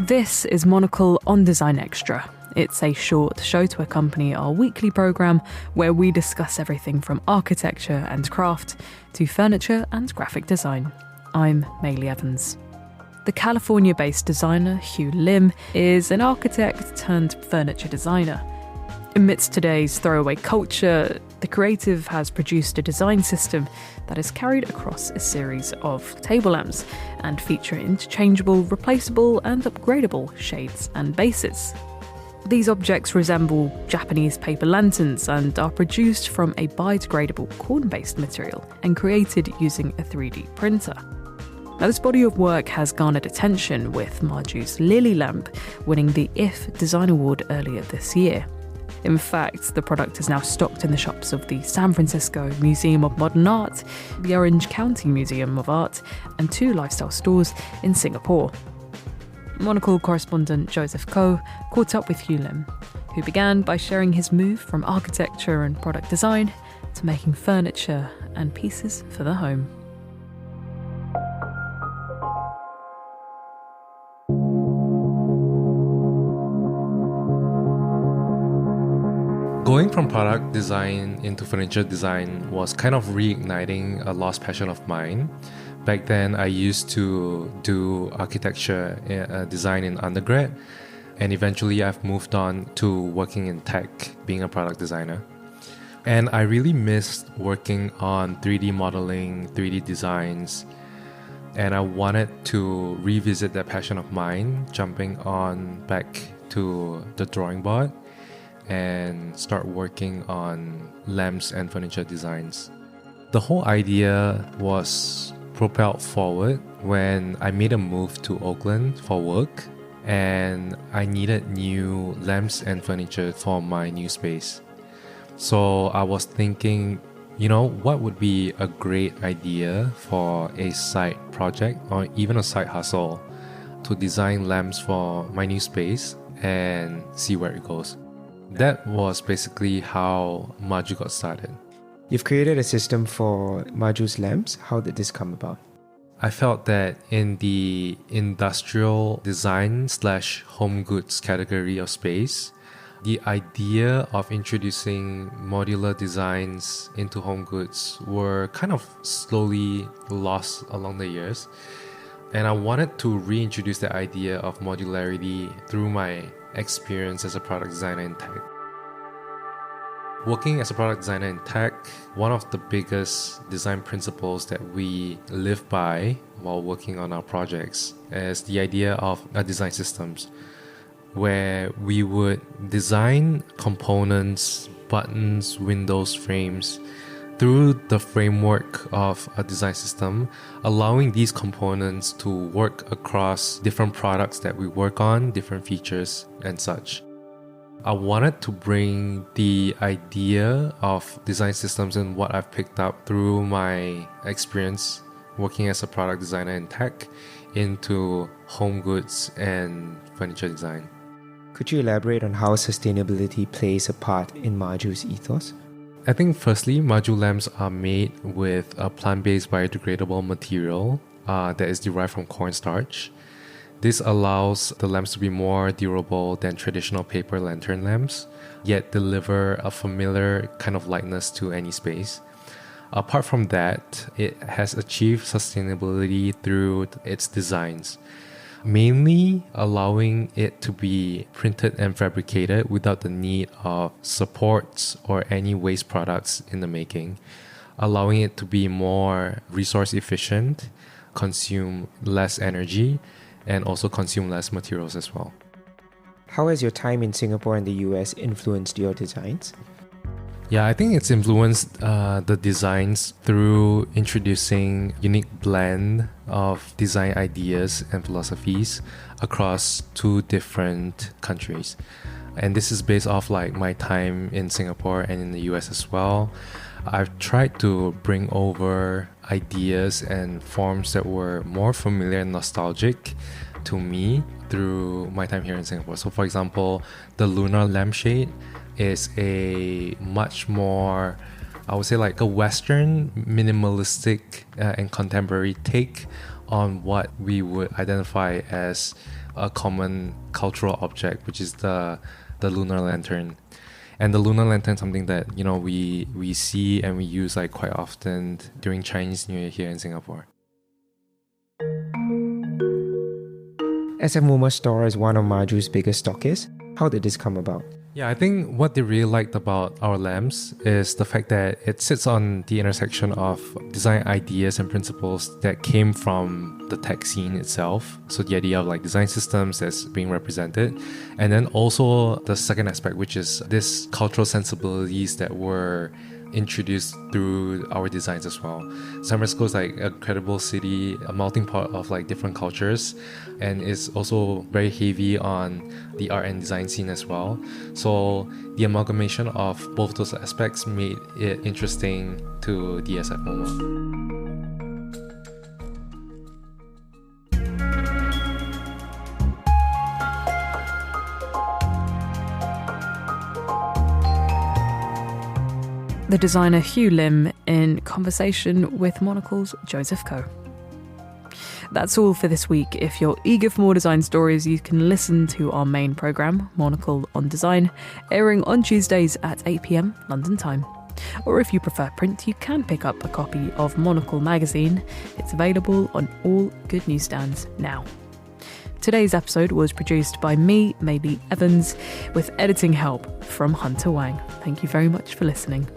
This is Monocle on Design Extra. It's a short show to accompany our weekly programme where we discuss everything from architecture and craft to furniture and graphic design. I'm Maylee Evans. The California-based designer Hyu Lim is an architect turned furniture designer. Amidst today's throwaway culture, the creative has produced a design system that is carried across a series of table lamps and feature interchangeable, replaceable and upgradable shades and bases. These objects resemble Japanese paper lanterns and are produced from a biodegradable corn-based material and created using a 3D printer. Now, this body of work has garnered attention, with Maju's Lily lamp winning the IF Design Award earlier this year. In fact, the product is now stocked in the shops of the San Francisco Museum of Modern Art, the Orange County Museum of Art, and 2 lifestyle stores in Singapore. Monocle correspondent Joseph Koh caught up with Hyu Lim, who began by sharing his move from architecture and product design to making furniture and pieces for the home. Going from product design into furniture design was kind of reigniting a lost passion of mine. Back then, I used to do architecture design in undergrad, and eventually I've moved on to working in tech, being a product designer. And I really missed working on 3D modeling, 3D designs, and I wanted to revisit that passion of mine, jumping on back to the drawing board and start working on lamps and furniture designs. The whole idea was propelled forward when I made a move to Oakland for work, and I needed new lamps and furniture for my new space. So I was thinking, what would be a great idea for a side project or even a side hustle to design lamps for my new space and see where it goes. That was basically how Maju got started. You've created a system for Maju's lamps. How did this come about? I felt that in the industrial design / home goods category of space, the idea of introducing modular designs into home goods were kind of slowly lost along the years. And I wanted to reintroduce the idea of modularity through my experience as a product designer in tech. Working as a product designer in tech, one of the biggest design principles that we live by while working on our projects is the idea of design systems, where we would design components, buttons, windows, frames through the framework of a design system, allowing these components to work across different products that we work on, different features and such. I wanted to bring the idea of design systems and what I've picked up through my experience working as a product designer in tech into home goods and furniture design. Could you elaborate on how sustainability plays a part in Maju's ethos? I think firstly, Maju lamps are made with a plant-based biodegradable material that is derived from cornstarch. This allows the lamps to be more durable than traditional paper lantern lamps, yet deliver a familiar kind of lightness to any space. Apart from that, it has achieved sustainability through its designs, mainly allowing it to be printed and fabricated without the need of supports or any waste products in the making, allowing it to be more resource efficient, consume less energy, and also consume less materials as well. How has your time in Singapore and the US influenced your designs? Yeah, I think it's influenced the designs through introducing unique blend of design ideas and philosophies across 2 different countries. And this is based off my time in Singapore and in the US as well. I've tried to bring over ideas and forms that were more familiar and nostalgic to me through my time here in Singapore. So for example, the lunar lampshade is a much more, I would say, a Western, minimalistic and contemporary take on what we would identify as a common cultural object, which is the lunar lantern. And the lunar lantern is something that, you know, we see and we use like quite often during Chinese New Year here in Singapore. SF Momo store is one of Maju's biggest stockists. How did this come about? Yeah, I think what they really liked about our lamps is the fact that it sits on the intersection of design ideas and principles that came from the tech scene itself. So the idea of like design systems that's being represented. And then also the second aspect, which is this cultural sensibilities that were introduced through our designs as well. San Francisco is like a credible city, a melting pot of like different cultures, and it's also very heavy on the art and design scene as well. So the amalgamation of both those aspects made it interesting to DSF Momo. The designer Hyu Lim in conversation with Monocle's Joseph Koh. That's all for this week. If you're eager for more design stories, you can listen to our main programme, Monocle on Design, airing on Tuesdays at 8 p.m. London time. Or if you prefer print, you can pick up a copy of Monocle magazine. It's available on all good newsstands now. Today's episode was produced by me, Maylee Evans, with editing help from Hunter Wang. Thank you very much for listening.